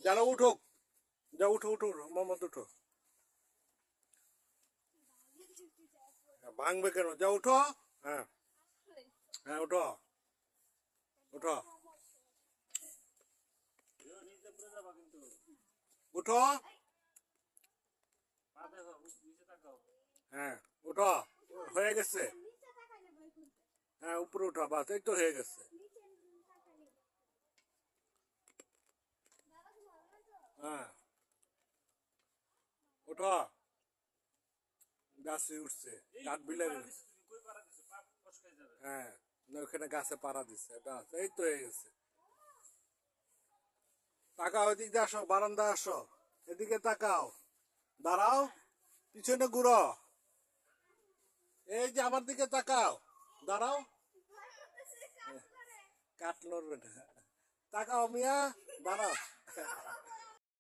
জানো উঠুক, যা উঠো উঠো উঠো, মোহাম্মদ উঠো। ভাঙবে কেন, যা উঠো। হ্যাঁ হ্যাঁ উঠো উঠো উঠো। হ্যাঁ উঠো, হয়ে গেছে। হ্যাঁ উপরে উঠো, বাস এই তো হয়ে গেছে। হ্যাঁ উঠো, গাছে উঠছে, কাঠ বিলারি। হ্যাঁ না, ওখানে গাছে পাড়া দিচ্ছে, বাস এই তো হয়ে গেছে। তাকাও, এদিক দিয়ে আসো, বারান্দা আসো, এদিকে তাকাও, দাঁড়াও, পিছনে ঘুরো, এই যে আমার দিকে তাকাও, দাঁড়াও। কাঠ লড়বে না, তাকাও মিয়া, দাঁড়াও।